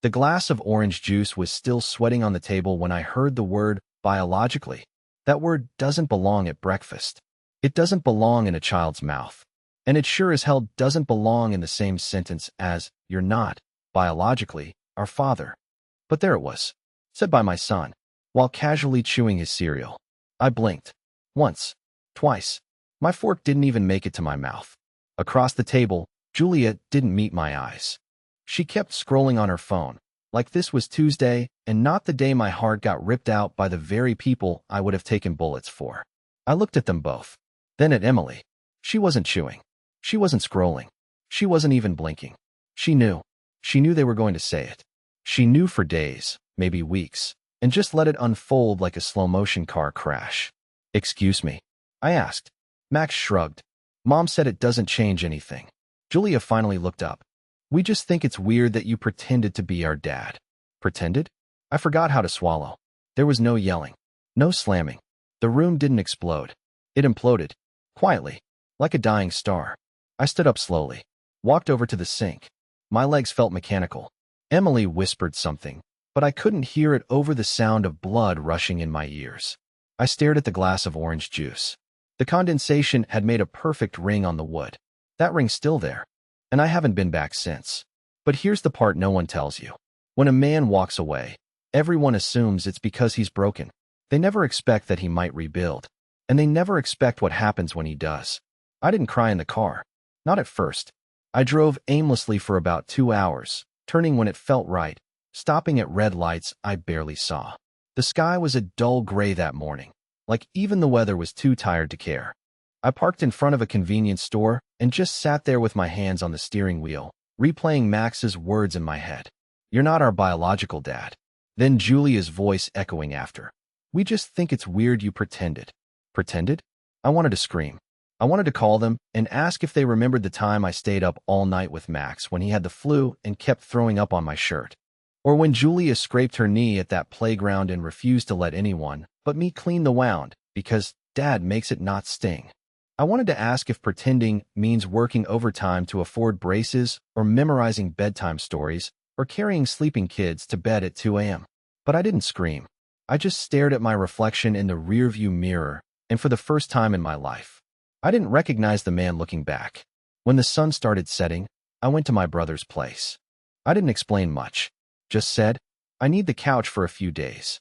The glass of orange juice was still sweating on the table when I heard the word biologically. That word doesn't belong at breakfast. It doesn't belong in a child's mouth. And it sure as hell doesn't belong in the same sentence as, "You're not, biologically, our father." But there it was, said by my son, while casually chewing his cereal. I blinked. Once. Twice. My fork didn't even make it to my mouth. Across the table, Julia didn't meet my eyes. She kept scrolling on her phone, like this was Tuesday and not the day my heart got ripped out by the very people I would have taken bullets for. I looked at them both. Then at Emily. She wasn't chewing. She wasn't scrolling. She wasn't even blinking. She knew. She knew they were going to say it. She knew for days, maybe weeks, and just let it unfold like a slow-motion car crash. "Excuse me?" I asked. Max shrugged. "Mom said it doesn't change anything." Julia finally looked up. "We just think it's weird that you pretended to be our dad." Pretended? I forgot how to swallow. There was no yelling. No slamming. The room didn't explode. It imploded. Quietly. Like a dying star. I stood up slowly. Walked over to the sink. My legs felt mechanical. Emily whispered something, but I couldn't hear it over the sound of blood rushing in my ears. I stared at the glass of orange juice. The condensation had made a perfect ring on the wood. That ring's still there, and I haven't been back since. But here's the part no one tells you. When a man walks away, everyone assumes it's because he's broken. They never expect that he might rebuild, and they never expect what happens when he does. I didn't cry in the car. Not at first. I drove aimlessly for about 2 hours, turning when it felt right, stopping at red lights I barely saw. The sky was a dull gray that morning, like even the weather was too tired to care. I parked in front of a convenience store and just sat there with my hands on the steering wheel, replaying Max's words in my head. "You're not our biological dad." Then Julia's voice echoing after. "We just think it's weird you pretended." Pretended? I wanted to scream. I wanted to call them and ask if they remembered the time I stayed up all night with Max when he had the flu and kept throwing up on my shirt. Or when Julia scraped her knee at that playground and refused to let anyone but me clean the wound because Dad makes it not sting. I wanted to ask if pretending means working overtime to afford braces or memorizing bedtime stories or carrying sleeping kids to bed at 2 a.m. But I didn't scream. I just stared at my reflection in the rearview mirror, and for the first time in my life, I didn't recognize the man looking back. When the sun started setting, I went to my brother's place. I didn't explain much. Just said, "I need the couch for a few days."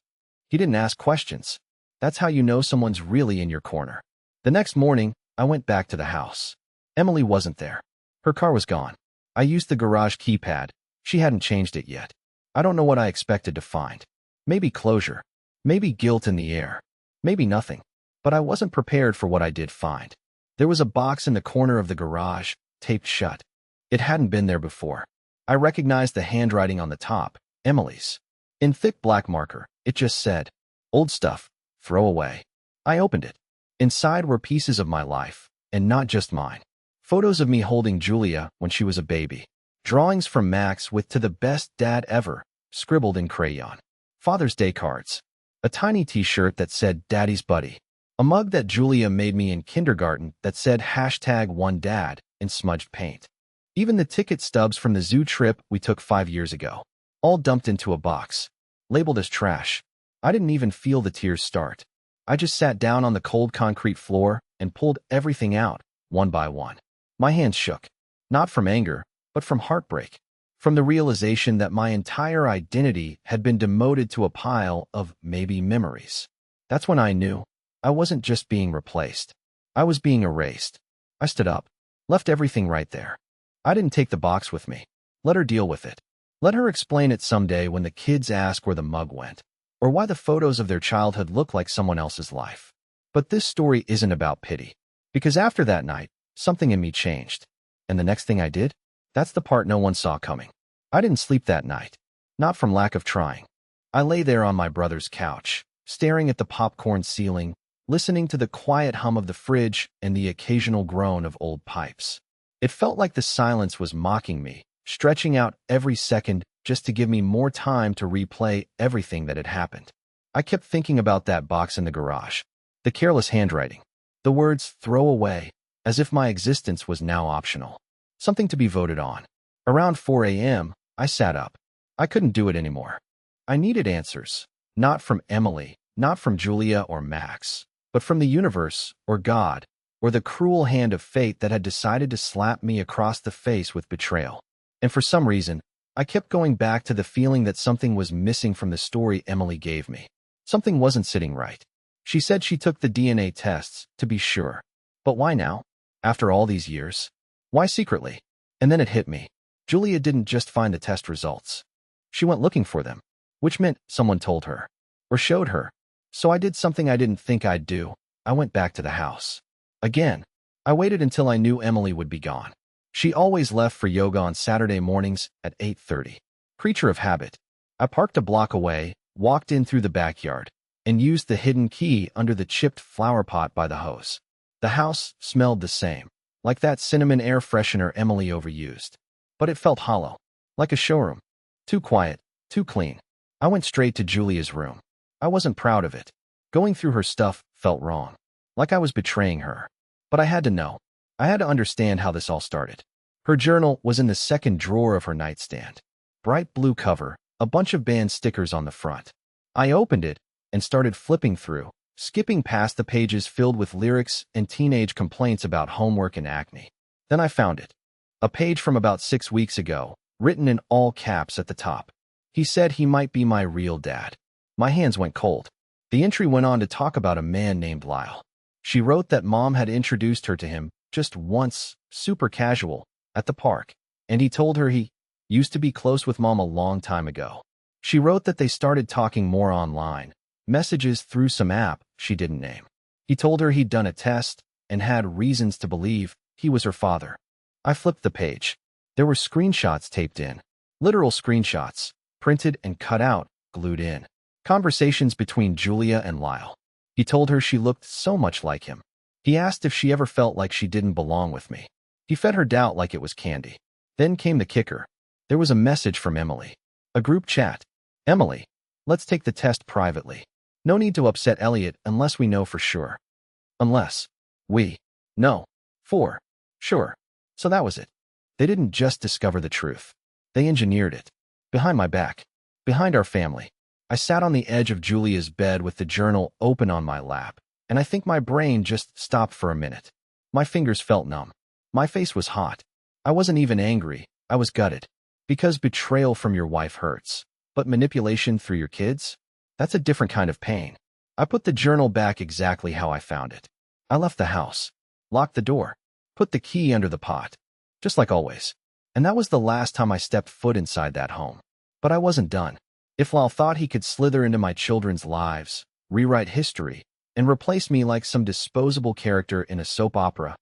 He didn't ask questions. That's how you know someone's really in your corner. The next morning, I went back to the house. Emily wasn't there. Her car was gone. I used the garage keypad. She hadn't changed it yet. I don't know what I expected to find. Maybe closure. Maybe guilt in the air. Maybe nothing. But I wasn't prepared for what I did find. There was a box in the corner of the garage, taped shut. It hadn't been there before. I recognized the handwriting on the top, Emily's. In thick black marker, it just said, "Old stuff, throw away." I opened it. Inside were pieces of my life, and not just mine. Photos of me holding Julia when she was a baby. Drawings from Max with "To the best dad ever," scribbled in crayon. Father's Day cards. A tiny t-shirt that said "Daddy's Buddy." A mug that Julia made me in kindergarten that said #OneDad in smudged paint. Even the ticket stubs from the zoo trip we took 5 years ago. All dumped into a box. Labeled as trash. I didn't even feel the tears start. I just sat down on the cold concrete floor and pulled everything out, one by one. My hands shook. Not from anger, but from heartbreak. From the realization that my entire identity had been demoted to a pile of maybe memories. That's when I knew. I wasn't just being replaced. I was being erased. I stood up. Left everything right there. I didn't take the box with me. Let her deal with it. Let her explain it someday when the kids ask where the mug went, or why the photos of their childhood look like someone else's life. But this story isn't about pity. Because after that night, something in me changed. And the next thing I did? That's the part no one saw coming. I didn't sleep that night. Not from lack of trying. I lay there on my brother's couch, staring at the popcorn ceiling, listening to the quiet hum of the fridge and the occasional groan of old pipes. It felt like the silence was mocking me, stretching out every second just to give me more time to replay everything that had happened. I kept thinking about that box in the garage, the careless handwriting, the words "throw away," as if my existence was now optional, something to be voted on. Around 4 a.m., I sat up. I couldn't do it anymore. I needed answers. Not from Emily, not from Julia or Max, but from the universe, or God, or the cruel hand of fate that had decided to slap me across the face with betrayal. And for some reason, I kept going back to the feeling that something was missing from the story Emily gave me. Something wasn't sitting right. She said she took the DNA tests, to be sure. But why now? After all these years? Why secretly? And then it hit me. Julia didn't just find the test results. She went looking for them, which meant someone told her, or showed her. So I did something I didn't think I'd do. I went back to the house. Again, I waited until I knew Emily would be gone. She always left for yoga on Saturday mornings at 8:30. Creature of habit. I parked a block away, walked in through the backyard, and used the hidden key under the chipped flower pot by the hose. The house smelled the same, like that cinnamon air freshener Emily overused. But it felt hollow, like a showroom. Too quiet, too clean. I went straight to Julia's room. I wasn't proud of it. Going through her stuff felt wrong, like I was betraying her. But I had to know. I had to understand how this all started. Her journal was in the second drawer of her nightstand. Bright blue cover, a bunch of band stickers on the front. I opened it and started flipping through, skipping past the pages filled with lyrics and teenage complaints about homework and acne. Then I found it. A page from about 6 weeks ago, written in all caps at the top. He said he might be my real dad. My hands went cold. The entry went on to talk about a man named Lyle. She wrote that Mom had introduced her to him just once, super casual, at the park, and he told her he used to be close with Mom a long time ago. She wrote that they started talking more online, messages through some app she didn't name. He told her he'd done a test and had reasons to believe he was her father. I flipped the page. There were screenshots taped in. Literal screenshots, printed and cut out, glued in. Conversations between Julia and Lyle. He told her she looked so much like him. He asked if she ever felt like she didn't belong with me. He fed her doubt like it was candy. Then came the kicker. There was a message from Emily. A group chat. Emily, let's take the test privately. No need to upset Elliot unless we know for sure. Unless we know for sure. So that was it. They didn't just discover the truth. They engineered it. Behind my back. Behind our family. I sat on the edge of Julia's bed with the journal open on my lap, and I think my brain just stopped for a minute. My fingers felt numb. My face was hot. I wasn't even angry. I was gutted. Because betrayal from your wife hurts. But manipulation through your kids? That's a different kind of pain. I put the journal back exactly how I found it. I left the house. Locked the door. Put the key under the pot. Just like always. And that was the last time I stepped foot inside that home. But I wasn't done. If Lyle thought he could slither into my children's lives, rewrite history, and replace me like some disposable character in a soap opera,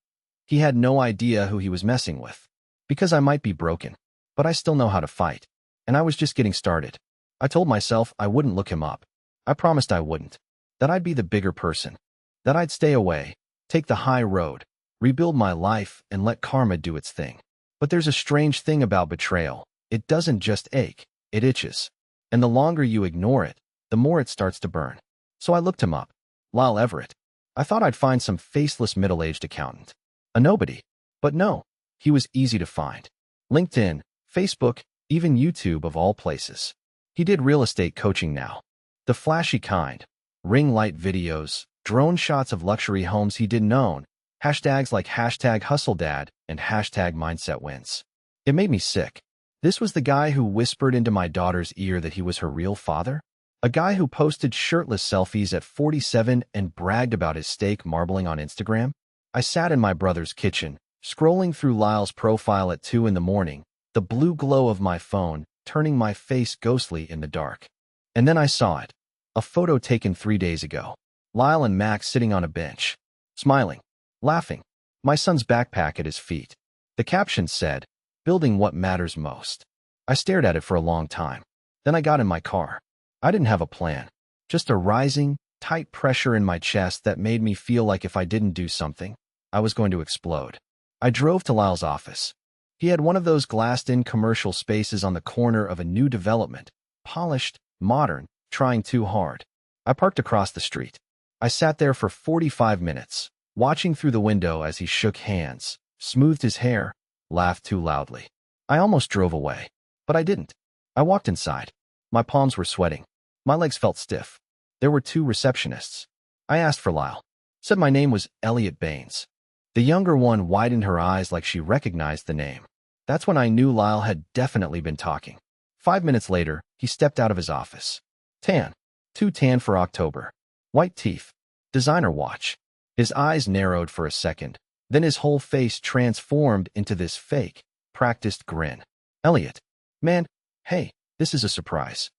he had no idea who he was messing with. Because I might be broken, but I still know how to fight. And I was just getting started. I told myself I wouldn't look him up. I promised I wouldn't. That I'd be the bigger person. That I'd stay away, take the high road, rebuild my life, and let karma do its thing. But there's a strange thing about betrayal. It doesn't just ache, it itches. And the longer you ignore it, the more it starts to burn. So I looked him up. Lyle Everett. I thought I'd find some faceless middle-aged accountant. A nobody. But no, he was easy to find. LinkedIn, Facebook, even YouTube of all places. He did real estate coaching now. The flashy kind. Ring light videos, drone shots of luxury homes he didn't own, hashtags like #HustleDad and #MindsetWins. It made me sick. This was the guy who whispered into my daughter's ear that he was her real father? A guy who posted shirtless selfies at 47 and bragged about his steak marbling on Instagram? I sat in my brother's kitchen, scrolling through Lyle's profile at 2 in the morning, the blue glow of my phone turning my face ghostly in the dark. And then I saw it. A photo taken 3 days ago. Lyle and Max sitting on a bench, smiling, laughing, my son's backpack at his feet. The caption said, "Building what matters most." I stared at it for a long time. Then I got in my car. I didn't have a plan, just a rising, tight pressure in my chest that made me feel like if I didn't do something, I was going to explode. I drove to Lyle's office. He had one of those glassed-in commercial spaces on the corner of a new development, polished, modern, trying too hard. I parked across the street. I sat there for 45 minutes, watching through the window as he shook hands, smoothed his hair, laughed too loudly. I almost drove away, but I didn't. I walked inside. My palms were sweating. My legs felt stiff. There were two receptionists. I asked for Lyle. Said my name was Elliot Baines. The younger one widened her eyes like she recognized the name. That's when I knew Lyle had definitely been talking. 5 minutes later, he stepped out of his office. Tan. Too tan for October. White teeth. Designer watch. His eyes narrowed for a second. Then his whole face transformed into this fake, practiced grin. Elliot. Man, hey, this is a surprise.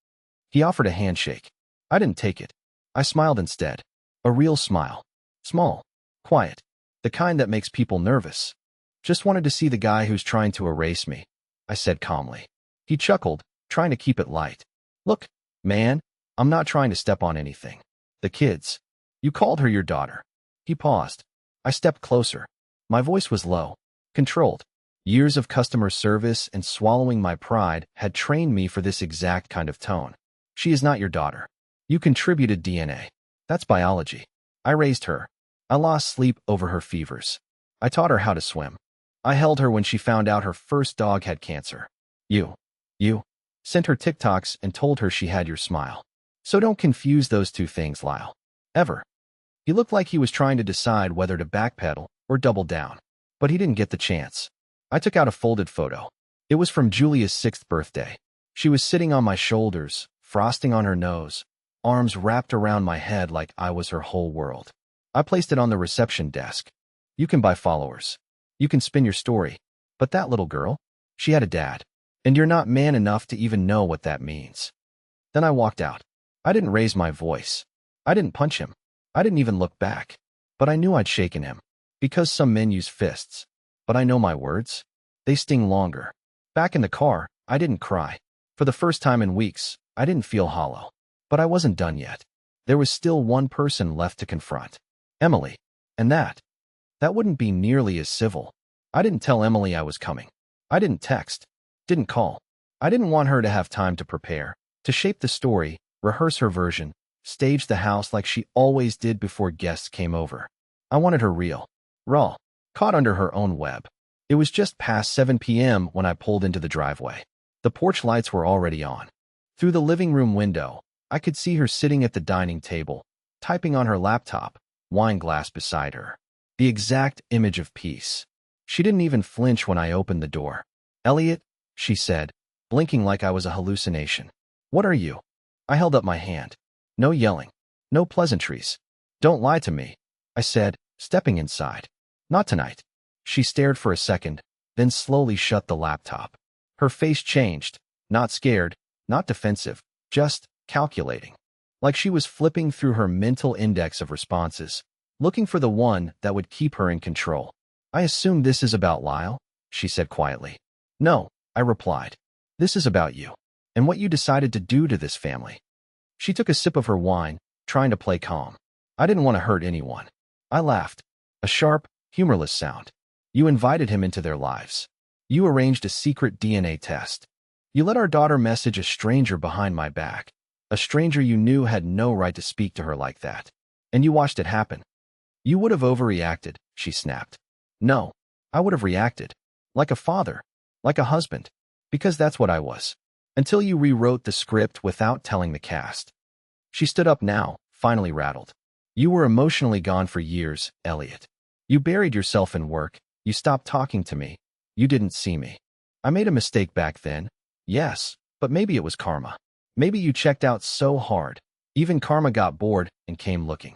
He offered a handshake. I didn't take it. I smiled instead. A real smile. Small. Quiet. The kind that makes people nervous. Just wanted to see the guy who's trying to erase me, I said calmly. He chuckled, trying to keep it light. Look, man, I'm not trying to step on anything. The kids. You called her your daughter. He paused. I stepped closer. My voice was low, controlled. Years of customer service and swallowing my pride had trained me for this exact kind of tone. She is not your daughter. You contributed DNA. That's biology. I raised her. I lost sleep over her fevers. I taught her how to swim. I held her when she found out her first dog had cancer. You sent her TikToks and told her she had your smile. So don't confuse those two things, Lyle. Ever. He looked like he was trying to decide whether to backpedal or double down. But he didn't get the chance. I took out a folded photo. It was from Julia's 6th birthday. She was sitting on my shoulders, frosting on her nose, arms wrapped around my head like I was her whole world. I placed it on the reception desk. You can buy followers. You can spin your story. But that little girl, she had a dad. And you're not man enough to even know what that means. Then I walked out. I didn't raise my voice. I didn't punch him. I didn't even look back. But I knew I'd shaken him. Because some men use fists. But I know my words. They sting longer. Back in the car, I didn't cry. For the first time in weeks, I didn't feel hollow. But I wasn't done yet. There was still one person left to confront. Emily. And that wouldn't be nearly as civil. I didn't tell Emily I was coming. I didn't text. Didn't call. I didn't want her to have time to prepare, to shape the story, rehearse her version, stage the house like she always did before guests came over. I wanted her real. Raw. Caught under her own web. It was just past 7 p.m. when I pulled into the driveway. The porch lights were already on. Through the living room window, I could see her sitting at the dining table, typing on her laptop, wine glass beside her. The exact image of peace. She didn't even flinch when I opened the door. Elliot, she said, blinking like I was a hallucination. What are you? I held up my hand. No yelling. No pleasantries. Don't lie to me, I said, stepping inside. Not tonight. She stared for a second, then slowly shut the laptop. Her face changed, not scared, not defensive, just calculating. Like she was flipping through her mental index of responses, looking for the one that would keep her in control. I assume this is about Lyle, she said quietly. No, I replied. This is about you, and what you decided to do to this family. She took a sip of her wine, trying to play calm. I didn't want to hurt anyone. I laughed. A sharp, humorless sound. You invited him into their lives. You arranged a secret DNA test. You let our daughter message a stranger behind my back. A stranger you knew had no right to speak to her like that. And you watched it happen. You would have overreacted, she snapped. No, I would have reacted. Like a father. Like a husband. Because that's what I was. Until you rewrote the script without telling the cast. She stood up now, finally rattled. You were emotionally gone for years, Elliot. You buried yourself in work. You stopped talking to me. You didn't see me. I made a mistake back then. Yes, but maybe it was karma. Maybe you checked out so hard. Even karma got bored and came looking.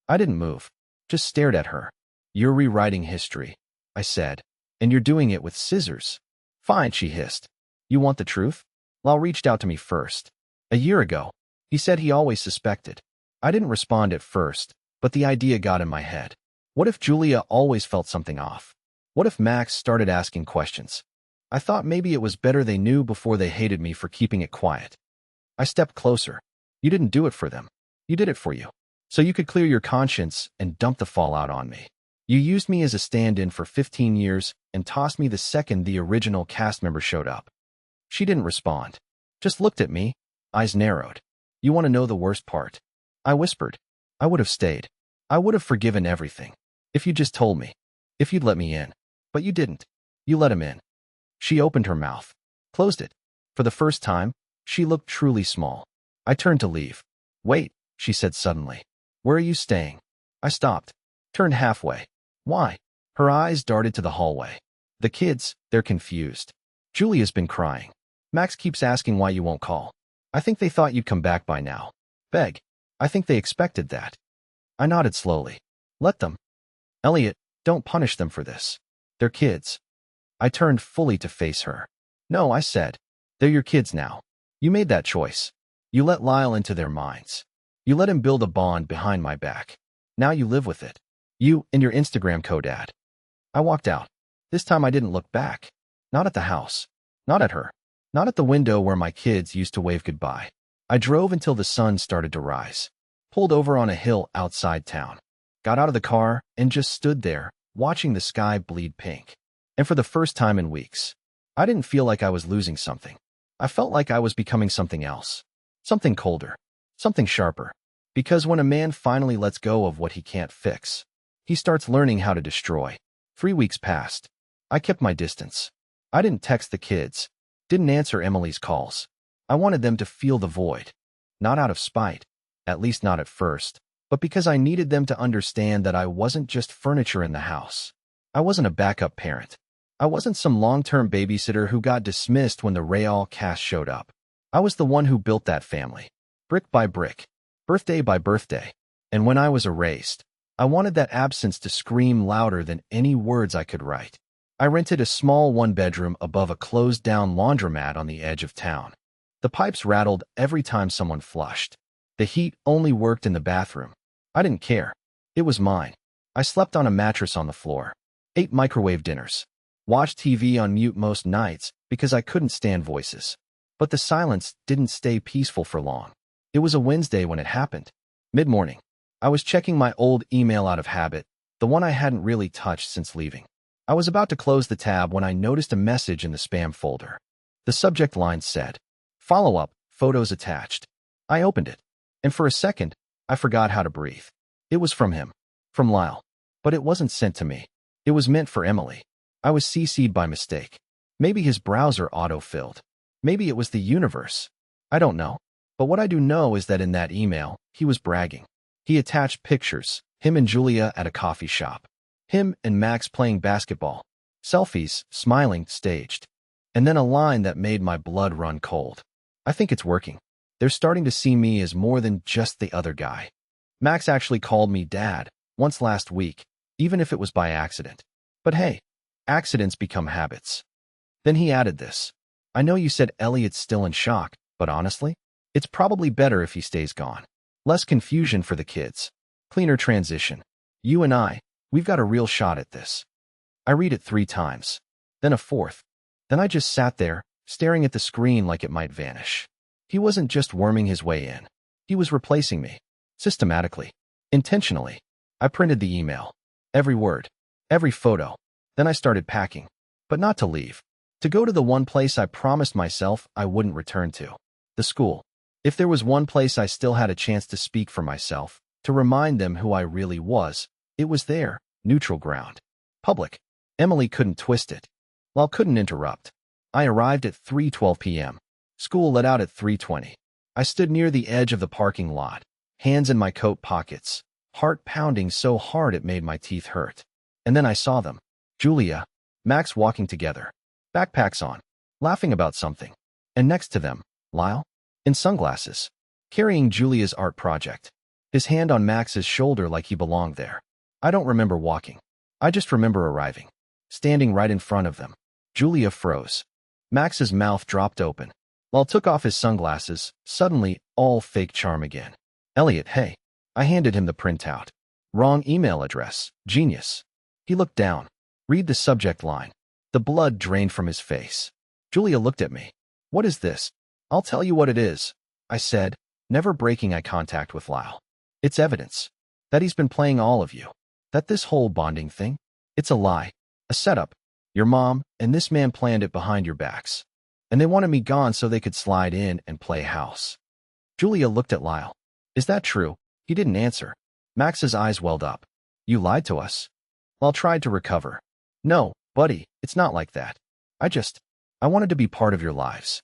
I didn't move. Just stared at her. You're rewriting history, I said. And you're doing it with scissors. Fine, she hissed. You want the truth? Lyle reached out to me first. A year ago. He said he always suspected. I didn't respond at first, but the idea got in my head. What if Julia always felt something off? What if Max started asking questions? I thought maybe it was better they knew before they hated me for keeping it quiet. I stepped closer. You didn't do it for them. You did it for you. So you could clear your conscience and dump the fallout on me. You used me as a stand-in for 15 years and tossed me the second the original cast member showed up. She didn't respond. Just looked at me, eyes narrowed. You want to know the worst part? I whispered. I would have stayed. I would have forgiven everything. If you just told me. If you'd let me in. But you didn't. You let him in. She opened her mouth. Closed it. For the first time, She looked truly small. I turned to leave. Wait, she said suddenly. Where are you staying? I stopped, turned halfway. Why? Her eyes darted to the hallway. The kids, they're confused. Julia's been crying. Max keeps asking why you won't call. I think they thought you'd come back by now. Beg. I think they expected that. I nodded slowly. Let them. Elliot, don't punish them for this. They're kids. I turned fully to face her. No, I said. They're your kids now. You made that choice. You let Lyle into their minds. You let him build a bond behind my back. Now you live with it. You and your Instagram co-dad. I walked out. This time I didn't look back. Not at the house. Not at her. Not at the window where my kids used to wave goodbye. I drove until the sun started to rise. Pulled over on a hill outside town. Got out of the car and just stood there, watching the sky bleed pink. And for the first time in weeks, I didn't feel like I was losing something. I felt like I was becoming something else. Something colder. Something sharper. Because when a man finally lets go of what he can't fix, he starts learning how to destroy. 3 weeks passed. I kept my distance. I didn't text the kids. Didn't answer Emily's calls. I wanted them to feel the void. Not out of spite. At least not at first. But because I needed them to understand that I wasn't just furniture in the house. I wasn't a backup parent. I wasn't some long-term babysitter who got dismissed when the Real cast showed up. I was the one who built that family. Brick by brick. Birthday by birthday. And when I was erased, I wanted that absence to scream louder than any words I could write. I rented a small one-bedroom above a closed-down laundromat on the edge of town. The pipes rattled every time someone flushed. The heat only worked in the bathroom. I didn't care. It was mine. I slept on a mattress on the floor. Ate microwave dinners. Watched TV on mute most nights because I couldn't stand voices. But the silence didn't stay peaceful for long. It was a Wednesday when it happened. Mid-morning. I was checking my old email out of habit, the one I hadn't really touched since leaving. I was about to close the tab when I noticed a message in the spam folder. The subject line said, "Follow-up, photos attached." I opened it, and for a second, I forgot how to breathe. It was from him. From Lyle. But it wasn't sent to me. It was meant for Emily. I was CC'd by mistake. Maybe his browser auto-filled. Maybe it was the universe. I don't know. But what I do know is that in that email, he was bragging. He attached pictures, him and Julia at a coffee shop. Him and Max playing basketball. Selfies, smiling, staged. And then a line that made my blood run cold. I think it's working. They're starting to see me as more than just the other guy. Max actually called me dad once last week, even if it was by accident. But hey, accidents become habits. Then he added this. I know you said Elliot's still in shock, but honestly, it's probably better if he stays gone. Less confusion for the kids. Cleaner transition. You and I, we've got a real shot at this. I read it 3 times. Then a 4th. Then I just sat there, staring at the screen like it might vanish. He wasn't just worming his way in. He was replacing me. Systematically. Intentionally. I printed the email. Every word. Every photo. Then I started packing. But not to leave. To go to the one place I promised myself I wouldn't return to. The school. If there was one place I still had a chance to speak for myself, to remind them who I really was, it was there. Neutral ground. Public. Emily couldn't twist it. Lyle couldn't interrupt. I arrived at 3:12 p.m. School let out at 3:20. I stood near the edge of the parking lot, hands in my coat pockets, heart pounding so hard it made my teeth hurt. And then I saw them. Julia, Max walking together, backpacks on, laughing about something. And next to them, Lyle, in sunglasses, carrying Julia's art project, his hand on Max's shoulder like he belonged there. I don't remember walking. I just remember arriving, standing right in front of them. Julia froze. Max's mouth dropped open. Lyle took off his sunglasses, suddenly all fake charm again. Elliot, hey. I handed him the printout. Wrong email address. Genius. He looked down. Read the subject line. The blood drained from his face. Julia looked at me. What is this? I'll tell you what it is, I said, never breaking eye contact with Lyle. It's evidence. That he's been playing all of you. That this whole bonding thing, it's a lie. A setup. Your mom and this man planned it behind your backs. And they wanted me gone so they could slide in and play house. Julia looked at Lyle. Is that true? He didn't answer. Max's eyes welled up. You lied to us. Lyle tried to recover. No, buddy, it's not like that. I wanted to be part of your lives.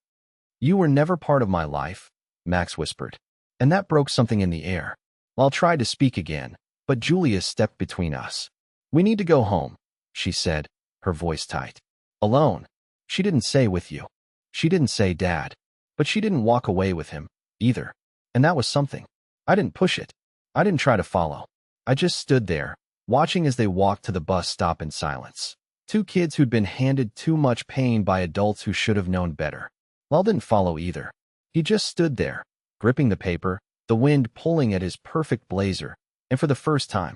You were never part of my life, Max whispered. And that broke something in the air. I'll try to speak again, but Julia stepped between us. We need to go home, she said, her voice tight. Alone. She didn't say with you. She didn't say Dad. But she didn't walk away with him, either. And that was something. I didn't push it. I didn't try to follow. I just stood there, watching as they walked to the bus stop in silence. Two kids who'd been handed too much pain by adults who should have known better. Lal didn't follow either. He just stood there, gripping the paper, the wind pulling at his perfect blazer, and for the first time,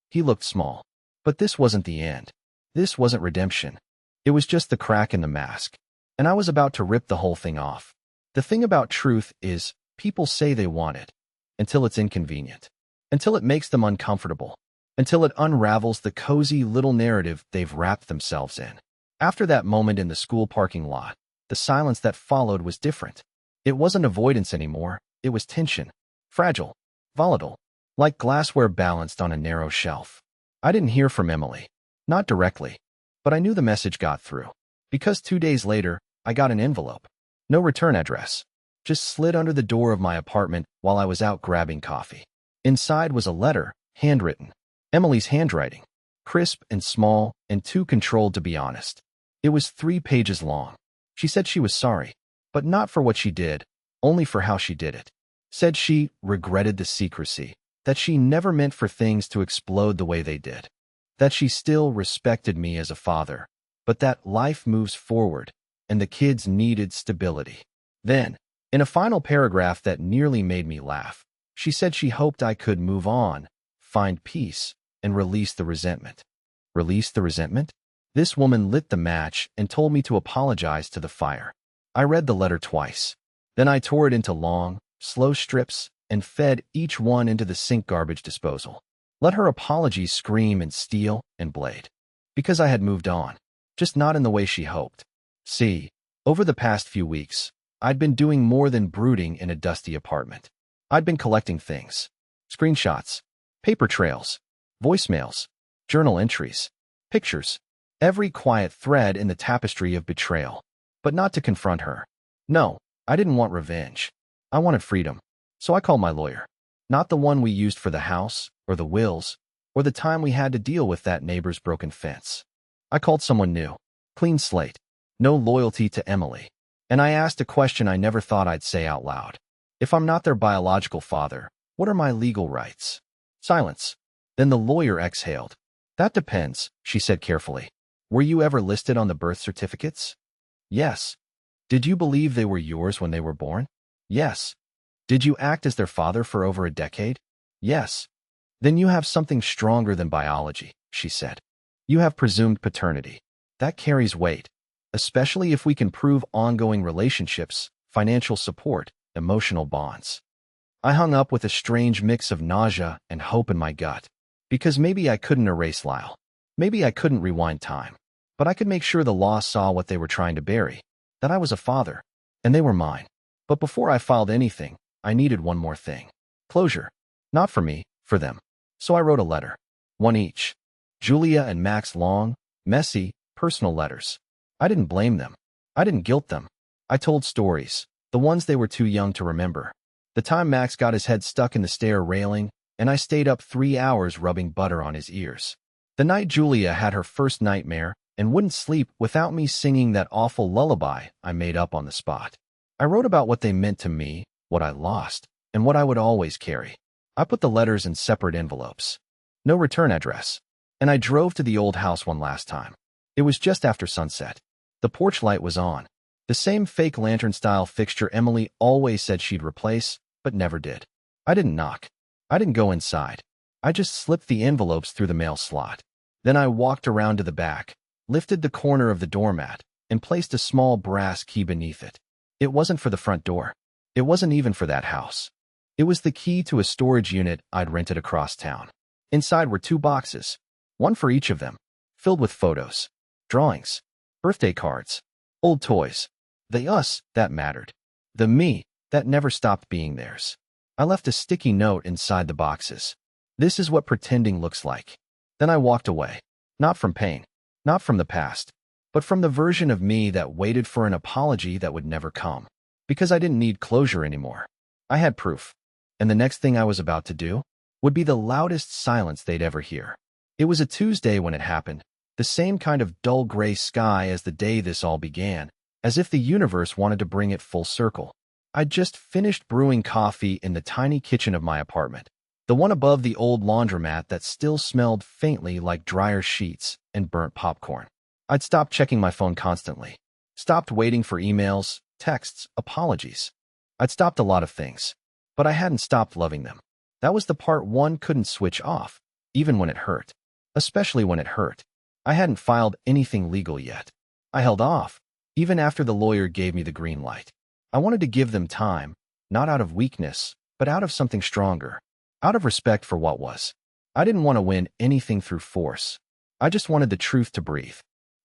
he looked small. But this wasn't the end. This wasn't redemption. It was just the crack in the mask. And I was about to rip the whole thing off. The thing about truth is, people say they want it, until it's inconvenient, until it makes them uncomfortable, until it unravels the cozy little narrative they've wrapped themselves in. After that moment in the school parking lot, the silence that followed was different. It wasn't avoidance anymore, it was tension. Fragile, volatile, like glassware balanced on a narrow shelf. I didn't hear from Emily. Not directly. But I knew the message got through. Because 2 days later, I got an envelope. No return address. Just slid under the door of my apartment while I was out grabbing coffee. Inside was a letter, handwritten. Emily's handwriting. Crisp and small and too controlled to be honest. It was 3 pages long. She said she was sorry, but not for what she did, only for how she did it. Said she regretted the secrecy, that she never meant for things to explode the way they did. That she still respected me as a father, but that life moves forward and the kids needed stability. Then, in a final paragraph that nearly made me laugh, she said she hoped I could move on, find peace, and release the resentment. Release the resentment? This woman lit the match and told me to apologize to the fire. I read the letter twice. Then I tore it into long, slow strips and fed each one into the sink garbage disposal. Let her apologies scream and steal and blade. Because I had moved on, just not in the way she hoped. See, over the past few weeks, I'd been doing more than brooding in a dusty apartment. I'd been collecting things. Screenshots, paper trails, voicemails, journal entries, pictures, every quiet thread in the tapestry of betrayal. But not to confront her. No, I didn't want revenge. I wanted freedom. So I called my lawyer. Not the one we used for the house, or the wills, or the time we had to deal with that neighbor's broken fence. I called someone new. Clean slate. No loyalty to Emily. And I asked a question I never thought I'd say out loud. If I'm not their biological father, what are my legal rights? Silence. Then the lawyer exhaled. That depends, she said carefully. Were you ever listed on the birth certificates? Yes. Did you believe they were yours when they were born? Yes. Did you act as their father for over a decade? Yes. Then you have something stronger than biology, she said. You have presumed paternity. That carries weight, especially if we can prove ongoing relationships, financial support, emotional bonds. I hung up with a strange mix of nausea and hope in my gut, because maybe I couldn't erase Lyle. Maybe I couldn't rewind time, but I could make sure the law saw what they were trying to bury, that I was a father, and they were mine. But before I filed anything, I needed one more thing. Closure. Not for me, for them. So I wrote a letter. One each. Julia and Max long, messy, personal letters. I didn't blame them. I didn't guilt them. I told stories, the ones they were too young to remember. The time Max got his head stuck in the stair railing, and I stayed up 3 hours rubbing butter on his ears. The night Julia had her first nightmare and wouldn't sleep without me singing that awful lullaby I made up on the spot. I wrote about what they meant to me, what I lost, and what I would always carry. I put the letters in separate envelopes. No return address. And I drove to the old house one last time. It was just after sunset. The porch light was on. The same fake lantern-style fixture Emily always said she'd replace, but never did. I didn't knock. I didn't go inside. I just slipped the envelopes through the mail slot. Then I walked around to the back, lifted the corner of the doormat, and placed a small brass key beneath it. It wasn't for the front door. It wasn't even for that house. It was the key to a storage unit I'd rented across town. Inside were 2 boxes, one for each of them, filled with photos, drawings, birthday cards, old toys. The us that mattered. The me that never stopped being theirs. I left a sticky note inside the boxes. This is what pretending looks like. Then I walked away. Not from pain. Not from the past. But from the version of me that waited for an apology that would never come. Because I didn't need closure anymore. I had proof. And the next thing I was about to do would be the loudest silence they'd ever hear. It was a Tuesday when it happened, the same kind of dull gray sky as the day this all began, as if the universe wanted to bring it full circle. I'd just finished brewing coffee in the tiny kitchen of my apartment, the one above the old laundromat that still smelled faintly like dryer sheets and burnt popcorn. I'd stopped checking my phone constantly, stopped waiting for emails, texts, apologies. I'd stopped a lot of things, but I hadn't stopped loving them. That was the part one couldn't switch off, even when it hurt. Especially when it hurt. I hadn't filed anything legal yet. I held off, even after the lawyer gave me the green light. I wanted to give them time, not out of weakness, but out of something stronger, out of respect for what was. I didn't want to win anything through force. I just wanted the truth to breathe.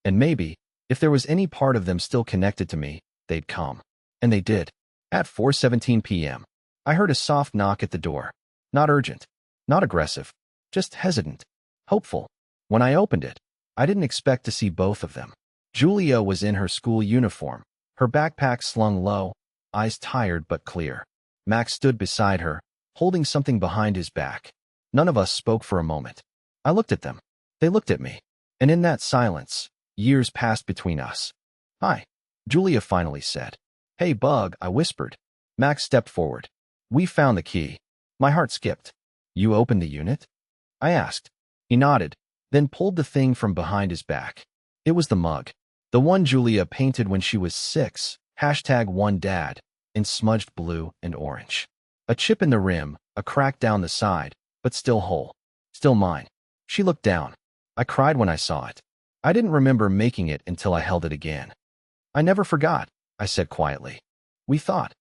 And maybe, if there was any part of them still connected to me, they'd come. And they did. At 4:17 p.m., I heard a soft knock at the door. Not urgent, not aggressive, just hesitant, hopeful. When I opened it, I didn't expect to see both of them. Julia was in her school uniform, her backpack slung low, eyes tired but clear. Max stood beside her, holding something behind his back. None of us spoke for a moment. I looked at them. They looked at me. And in that silence, years passed between us. "Hi," Julia finally said. "Hey, Bug," I whispered. Max stepped forward. "We found the key." My heart skipped. "You opened the unit?" I asked. He nodded, then pulled the thing from behind his back. It was the mug. The one Julia painted when she was 6, #OneDad, in smudged blue and orange. A chip in the rim, a crack down the side, but still whole. Still mine. She looked down. I cried when I saw it. I didn't remember making it until I held it again. "I never forgot," I said quietly. "We thought."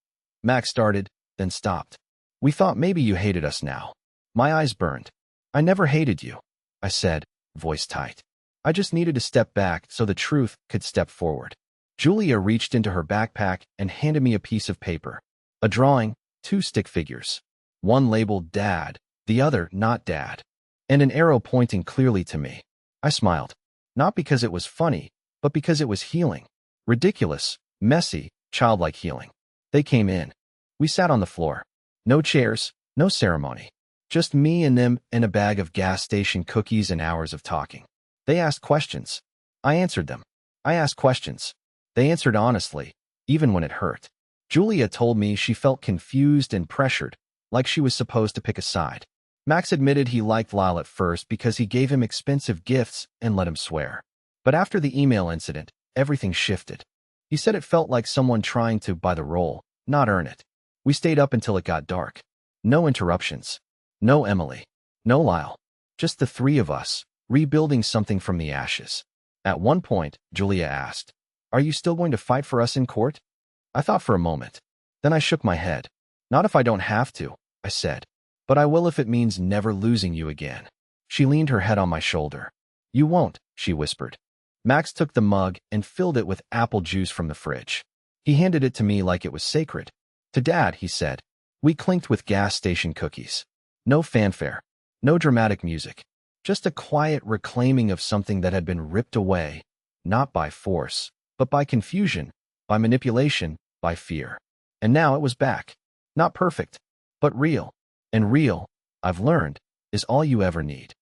Max started, then stopped. "We thought maybe you hated us now." My eyes burned. "I never hated you," I said, voice tight. I just needed to step back so the truth could step forward. Julia reached into her backpack and handed me a piece of paper. A drawing, 2 stick figures. One labeled Dad, the other not Dad. And an arrow pointing clearly to me. I smiled. Not because it was funny, but because it was healing. Ridiculous, messy, childlike healing. They came in. We sat on the floor. No chairs, no ceremony. Just me and them and a bag of gas station cookies and hours of talking. They asked questions. I answered them. I asked questions. They answered honestly, even when it hurt. Julia told me she felt confused and pressured, like she was supposed to pick a side. Max admitted he liked Lyle at first because he gave him expensive gifts and let him swear. But after the email incident, everything shifted. He said it felt like someone trying to buy the role, not earn it. We stayed up until it got dark. No interruptions. No Emily. No Lyle. Just the 3 of us, rebuilding something from the ashes. At one point, Julia asked, "Are you still going to fight for us in court?" I thought for a moment. Then I shook my head. "Not if I don't have to," I said. "But I will if it means never losing you again." She leaned her head on my shoulder. "You won't," she whispered. Max took the mug and filled it with apple juice from the fridge. He handed it to me like it was sacred. "To Dad," he said. We clinked with gas station cookies. No fanfare. No dramatic music. Just a quiet reclaiming of something that had been ripped away, not by force, but by confusion, by manipulation, by fear. And now it was back. Not perfect, but real. And real, I've learned, is all you ever need.